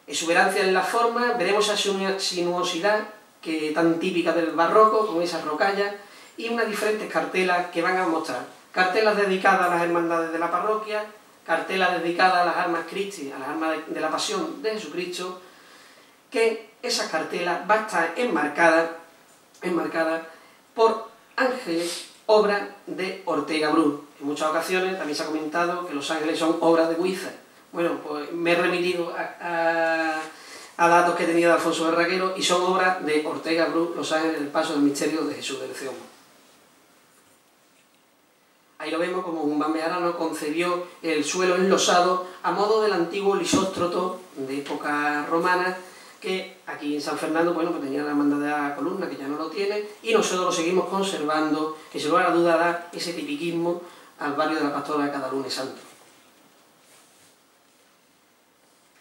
Speaker 2: Exuberancia en la forma, veremos esa sinuosidad que tan típica del barroco, con esas rocallas, y unas diferentes cartelas que van a mostrar. Cartelas dedicadas a las hermandades de la parroquia, cartelas dedicadas a las armas Christi, a las armas de la pasión de Jesucristo, que esas cartelas van a estar enmarcadas por ángeles, obra de Ortega Bru. En muchas ocasiones también se ha comentado que los ángeles son obras de Huízar. Bueno, pues me he remitido a datos que he tenido de Alfonso Berraquero y son obras de Ortega Bru, Los ángeles del paso del misterio de Jesús del Ceomo. Ahí lo vemos como Guzmán Bejarano concebió el suelo enlosado a modo del antiguo lisóstroto de época romana, que aquí en San Fernando, bueno, pues tenía la hermandad de la columna, que ya no lo tiene, y nosotros lo seguimos conservando, que sin lugar a duda da ese tipiquismo al barrio de la Pastora de cada lunes santo.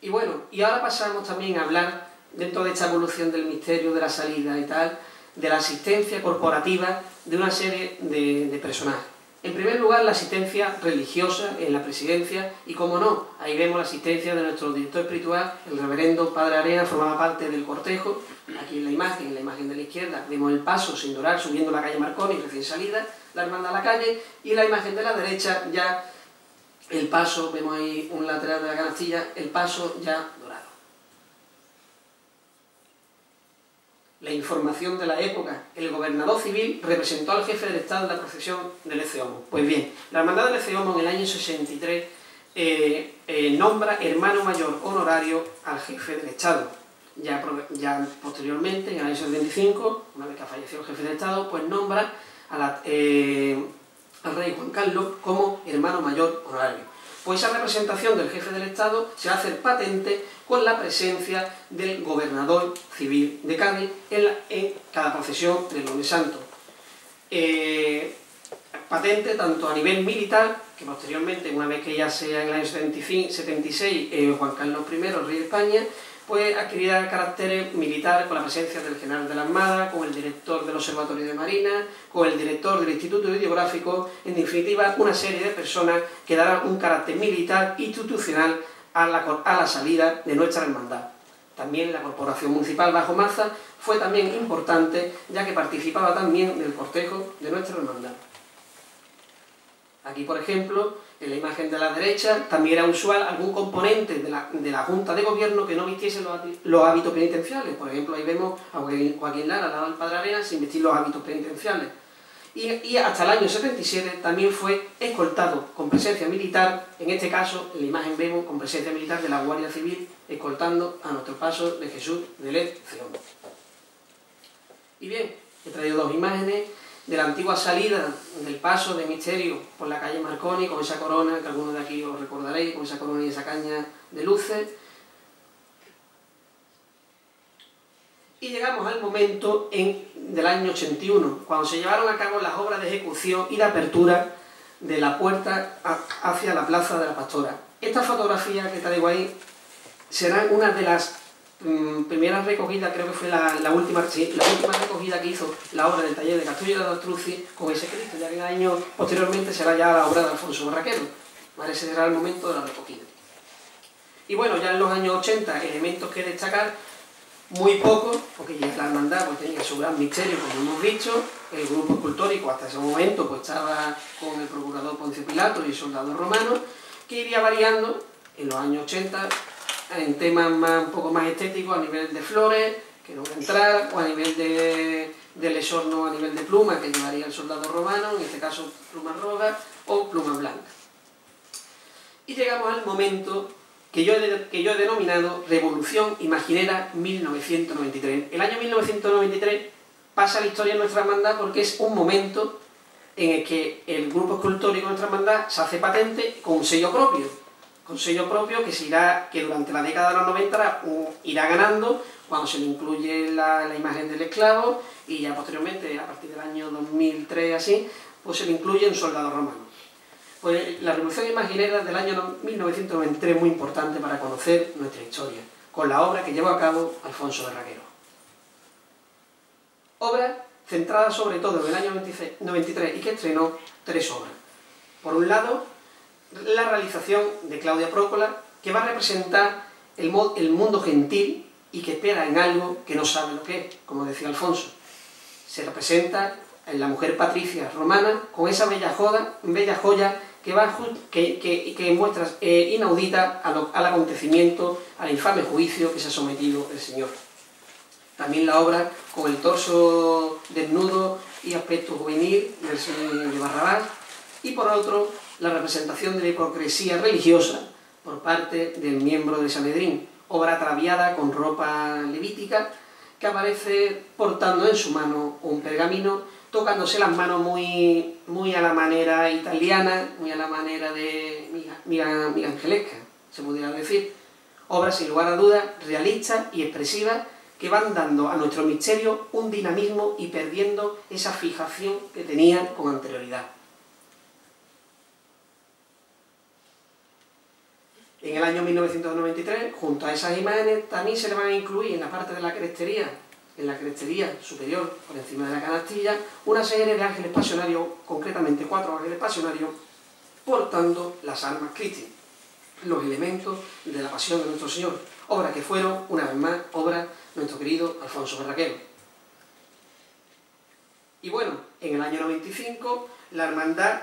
Speaker 2: Y bueno, y ahora pasamos también a hablar, dentro de esta evolución del misterio, de la salida y tal, de la asistencia corporativa de una serie de personajes. En primer lugar, la asistencia religiosa en la presidencia, y como no, ahí vemos la asistencia de nuestro director espiritual, el reverendo Padre Arena, formaba parte del cortejo. Aquí en la imagen de la izquierda, vemos el paso sin dorar, subiendo la calle Marconi, recién salida, la hermandad a la calle, y la imagen de la derecha ya el paso, vemos ahí un lateral de la canastilla, el paso ya dorado. La información de la época. El gobernador civil representó al jefe del Estado en la procesión del Eceomo. Pues bien, la hermandad del Eceomo en el año 63 nombra hermano mayor honorario al jefe del Estado. Ya posteriormente, en el año 75, una vez que falleció el jefe del Estado, pues nombra al rey Juan Carlos como hermano mayor honorario. Pues esa representación del jefe del Estado se va a hacer patente con la presencia del gobernador civil de Cádiz en cada procesión del Lunes Santo. Patente tanto a nivel militar, que posteriormente, una vez que ya sea en el año 76, Juan Carlos I, el rey de España, pues adquirirá carácter militar con la presencia del general de la Armada, con el director del Observatorio de Marina, con el director del Instituto Hidrográfico, en definitiva una serie de personas que darán un carácter militar institucional a la salida de nuestra hermandad. También la Corporación Municipal Bajo Maza fue también importante, ya que participaba también del cortejo de nuestra hermandad. Aquí, por ejemplo, en la imagen de la derecha, también era usual algún componente de la Junta de Gobierno que no vistiese los hábitos penitenciales. Por ejemplo, ahí vemos a Joaquín Lara, al lado del Padre Arena, sin vestir los hábitos penitenciales. Y hasta el año 77 también fue escoltado con presencia militar, en este caso, en la imagen vemos con presencia militar de la Guardia Civil, escoltando a nuestro paso de Jesús del Ceomo. Y bien, he traído dos imágenes de la antigua salida del paso de misterio por la calle Marconi, con esa corona, que algunos de aquí os recordaréis, con esa corona y esa caña de luces. Y llegamos al momento del año 81, cuando se llevaron a cabo las obras de ejecución y de apertura de la puerta hacia la Plaza de la Pastora. Esta fotografía que traigo ahí será una de las primeras recogidas, creo que fue la última recogida que hizo la obra del taller de Castillo de Astruzzi con ese Cristo, ya que en años posteriormente será ya la obra de Alfonso Berraquero. ¿Vale? Ese será el momento de la recogida. Y bueno, ya en los años 80, elementos que destacar, muy pocos, porque ya la hermandad pues, tenía su gran misterio, como hemos dicho. El grupo escultórico hasta ese momento pues, estaba con el procurador Poncio Pilato y el soldado romano, que iría variando en los años 80 en temas un poco más estéticos, a nivel de flores, que no voy a entrar, o a nivel del esorno, a nivel de pluma, que llevaría el soldado romano, en este caso plumas rojas o plumas blancas. Y llegamos al momento que yo he denominado Revolución Imaginera 1993. El año 1993 pasa a la historia de nuestra hermandad porque es un momento en el que el grupo escultórico de nuestra hermandad se hace patente con un sello propio, con sello propio que durante la década de los 90 irá ganando cuando se le incluye la imagen del esclavo y ya posteriormente, a partir del año 2003 así, pues se le incluye un soldado romano. Pues la Revolución Imaginera del año 1993 es muy importante para conocer nuestra historia, con la obra que llevó a cabo Alfonso Berraquero. Obra centrada sobre todo en el año 93 y que estrenó 3 obras. Por un lado, la realización de Claudia Prócola, que va a representar el mundo gentil y que espera en algo que no sabe lo que es, como decía Alfonso. Se representa en la mujer patricia romana con esa bella joya que muestra inaudita al acontecimiento, al infame juicio que se ha sometido el Señor. También la obra con el torso desnudo y aspecto juvenil de Barrabás, y por otro, la representación de la hipocresía religiosa por parte del miembro de Sanedrín, obra ataviada con ropa levítica, que aparece portando en su mano un pergamino, tocándose las manos muy a la manera italiana, muy a la manera de migangelesca, se pudiera decir. Obras sin lugar a dudas realistas y expresivas que van dando a nuestro misterio un dinamismo y perdiendo esa fijación que tenían con anterioridad. En el año 1993, junto a esas imágenes, también se le van a incluir en la parte de la crestería, en la crestería superior, por encima de la canastilla, una serie de ángeles pasionarios, concretamente 4 ángeles pasionarios, portando las armas Christi, los elementos de la pasión de nuestro Señor, obras que fueron, una vez más, obras de nuestro querido Alfonso Berraquero. Y bueno, en el año 95, la hermandad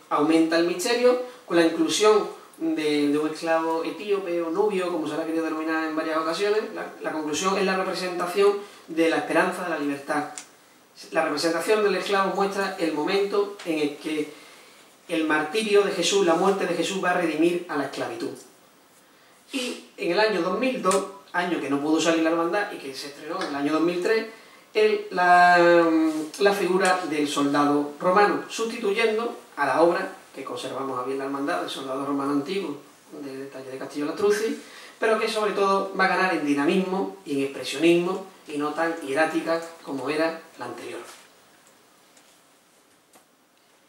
Speaker 2: aumenta el misterio con la inclusión de un esclavo etíope o nubio, como se le ha querido denominar en varias ocasiones. La conclusión es la representación de la esperanza de la libertad. La representación del esclavo muestra el momento en el que el martirio de Jesús, la muerte de Jesús, va a redimir a la esclavitud. Y en el año 2002, año que no pudo salir la hermandad y que se estrenó en el año 2003, la figura del soldado romano, sustituyendo a la obra que conservamos a bien la hermandad del soldado romano antiguo de taller de Castillo Lastruzzi, pero que sobre todo va a ganar en dinamismo y en expresionismo y no tan hierática como era la anterior.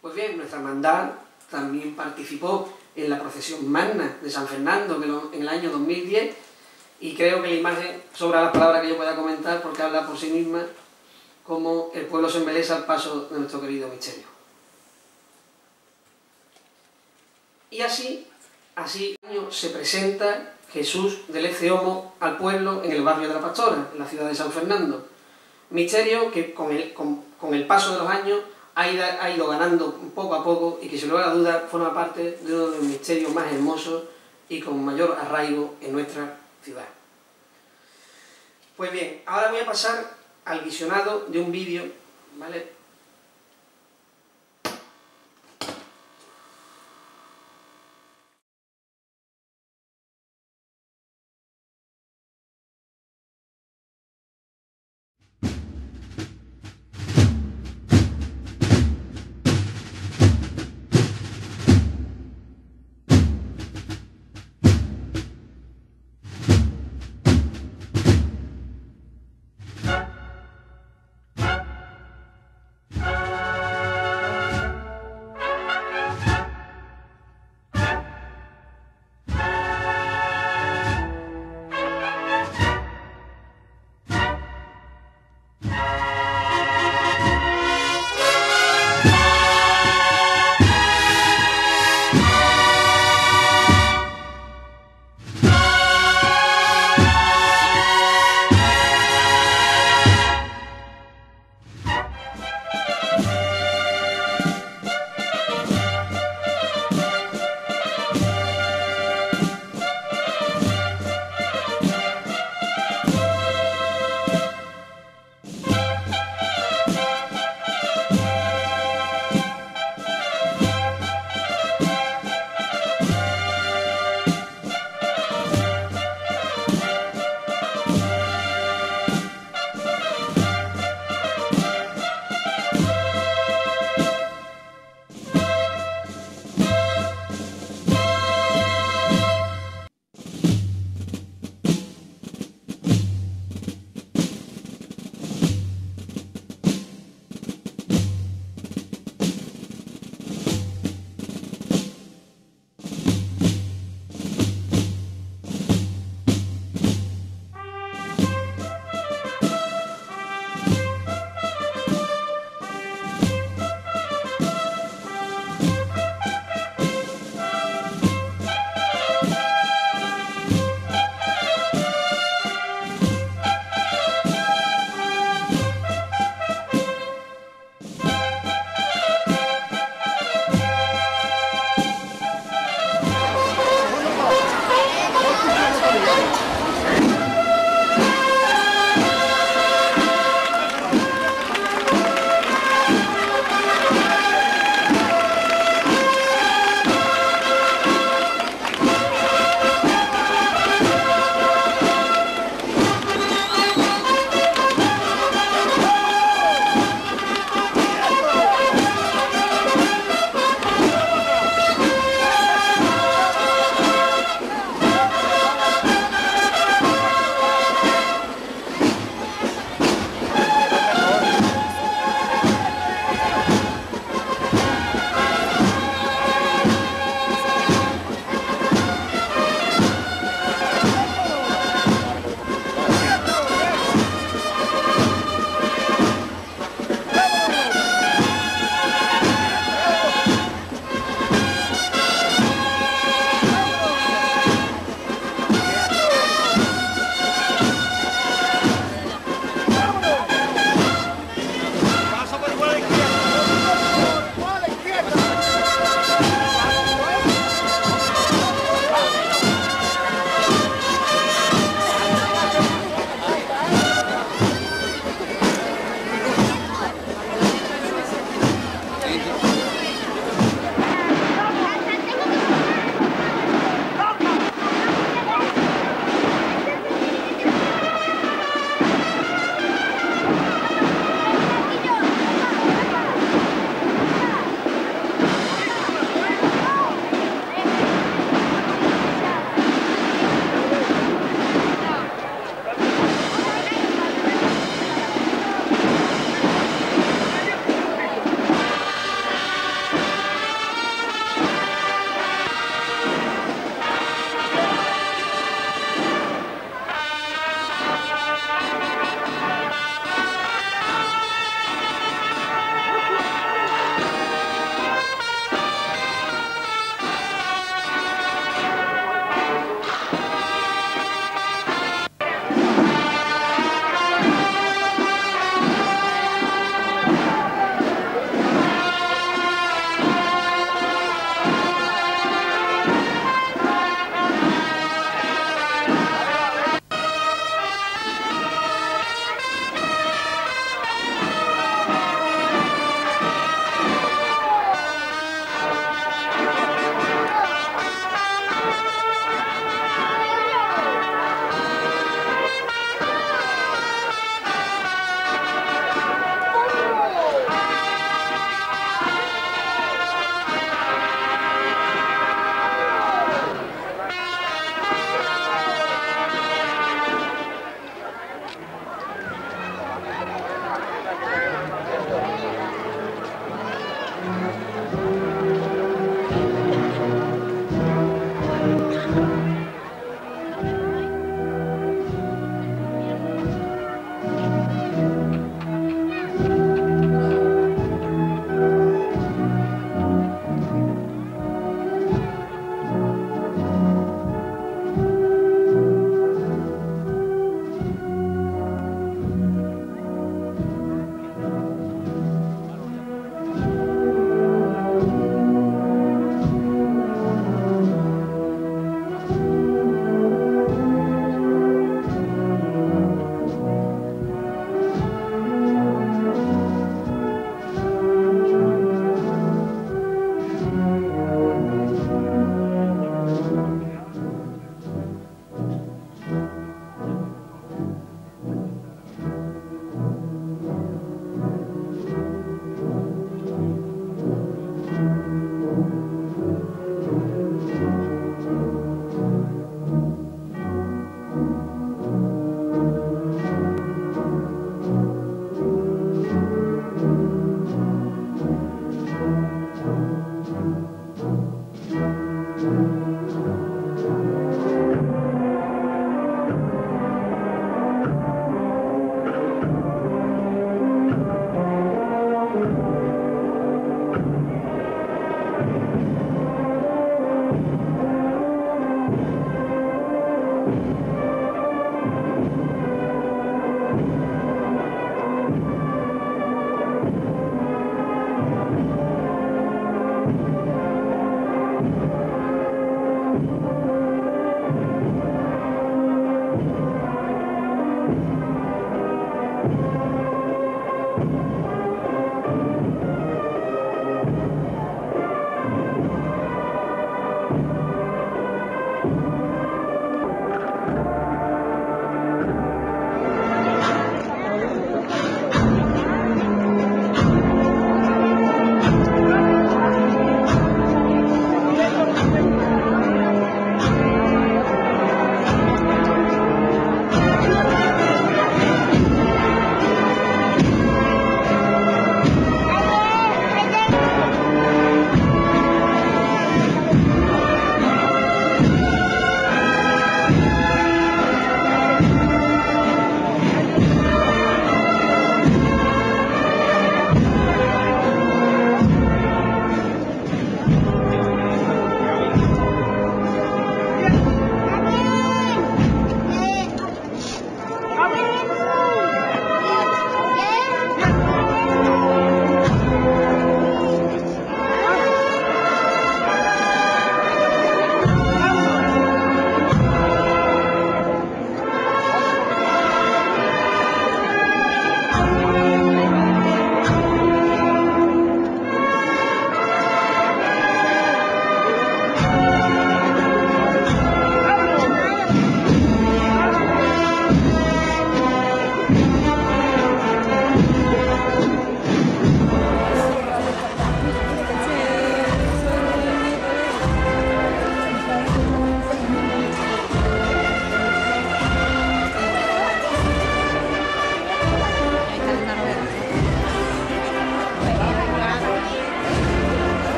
Speaker 2: Pues bien, nuestra hermandad también participó en la procesión magna de San Fernando en el año 2010, y creo que la imagen sobra las palabras que yo pueda comentar porque habla por sí misma, como el pueblo se embelesa al paso de nuestro querido misterio. Y así se presenta Jesús del Ecce Homo al pueblo en el barrio de la Pastora, en la ciudad de San Fernando. Misterio que con el paso de los años ha ido ganando poco a poco y que sin lugar a dudas forma parte de uno de los misterios más hermosos y con mayor arraigo en nuestra ciudad. Pues bien, ahora voy a pasar al visionado de un vídeo, ¿vale?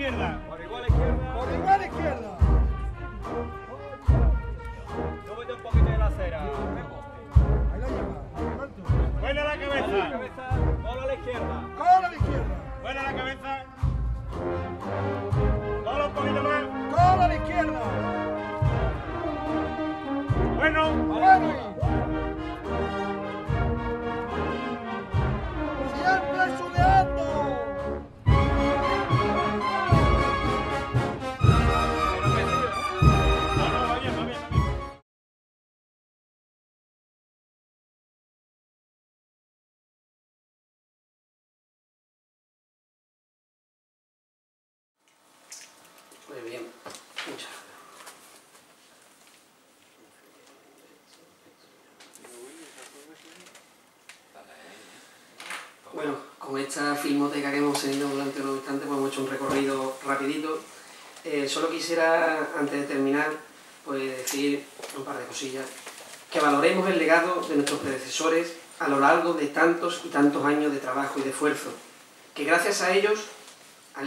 Speaker 3: izquierda. Por igual izquierda. Por igual izquierda. Súbete un poquito de la acera. Ahí la llama. Buena la cabeza. Cola a la izquierda. Cola a la izquierda. Buena la cabeza. Cola un poquito más. Cola a la izquierda. Bueno. Bueno. Siempre sudeando.
Speaker 2: Muy bien, muchas gracias. Bueno, con esta filmoteca que hemos tenido durante unos instantes, pues hemos hecho un recorrido rapidito. Solo quisiera, antes de terminar, pues decir un par de cosillas. Que valoremos el legado de nuestros predecesores a lo largo de tantos y tantos años de trabajo y de esfuerzo. Que gracias a ellos, a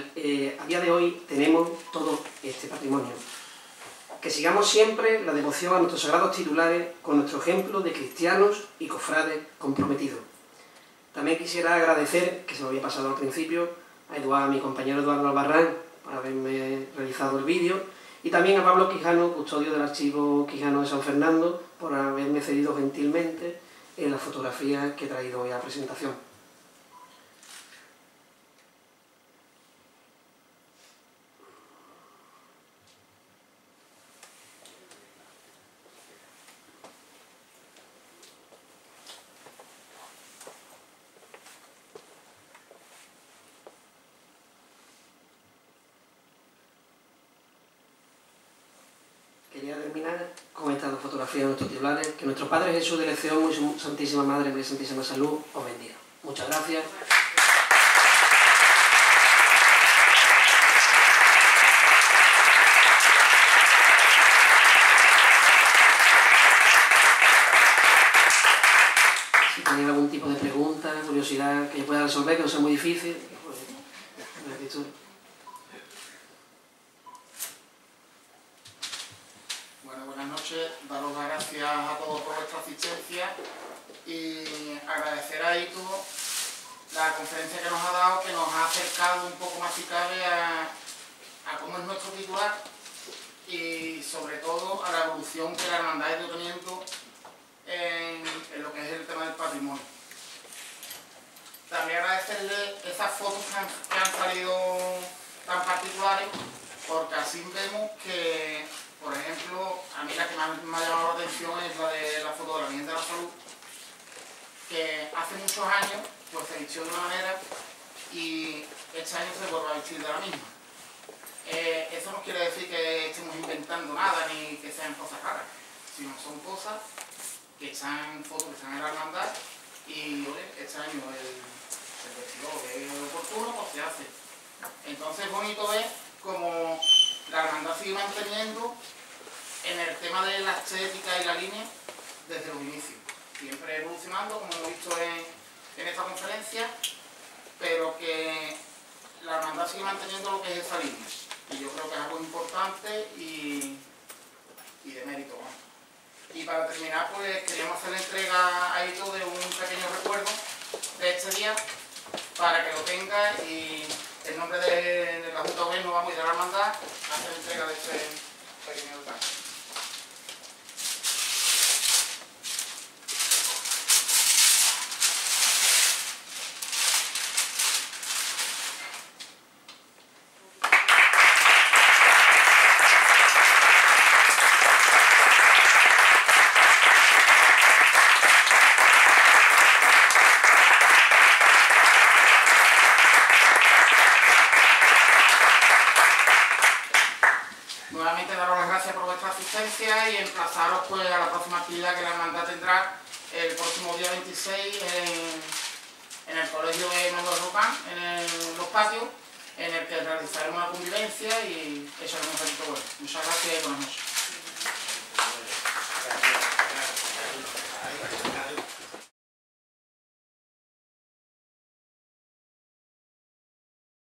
Speaker 2: día de hoy, tenemos todo este patrimonio. Que sigamos siempre la devoción a nuestros sagrados titulares con nuestro ejemplo de cristianos y cofrades comprometidos. También quisiera agradecer, que se me había pasado al principio, a mi compañero Eduardo Albarrán por haberme realizado el vídeo, y también a Pablo Quijano, custodio del archivo Quijano de San Fernando, por haberme cedido gentilmente en las fotografías que he traído hoy a la presentación. Quería terminar con estas dos fotografías de nuestros titulares. Que nuestro Padre Jesús de Leción, muy Santísima Madre, muy Santísima Salud, os bendiga. Muchas gracias. Si tenéis algún tipo de pregunta, curiosidad que yo pueda resolver, que no sea muy difícil, pues,
Speaker 4: Bueno, buenas noches, daros las gracias a todos por vuestra asistencia y agradecer a Ito la conferencia que nos ha dado, que nos ha acercado un poco más si cabe a cómo es nuestro titular y sobre todo a la evolución que la hermandad ha ido teniendo en lo que es el tema del patrimonio. También agradecerle esas fotos que han salido tan particulares, porque así vemos que, por ejemplo, a mí la que más me ha llamado la atención es la de la foto de la Virgen de la Salud, que hace muchos años pues se vistió de una manera y este año se vuelve a vestir de la misma. Eso no quiere decir que estemos inventando nada ni que sean cosas raras, sino son cosas que están, fotos que están en la hermandad y este año el vestido es oportuno, pues se hace. Entonces es bonito ver cómo la hermandad sigue manteniendo en el tema de la estética y la línea desde los inicios, siempre evolucionando, como hemos visto en esta conferencia, pero que la hermandad sigue manteniendo lo que es esa línea, y yo creo que es algo importante y de mérito, ¿no? Y para terminar, pues queríamos hacer la entrega a Ito de un pequeño recuerdo de este día, para que lo tenga y en nombre de la Junta de Gobierno vamos y de la hermandad a hacer la entrega de este pequeño detalle. Nuevamente daros las gracias por vuestra asistencia y emplazaros pues a la próxima actividad que la hermandad tendrá el próximo día 26 en el Colegio de Manuel Rocán, en los patios, en el que realizaremos una convivencia y echaremos un poquito bueno. Muchas gracias y buenas noches.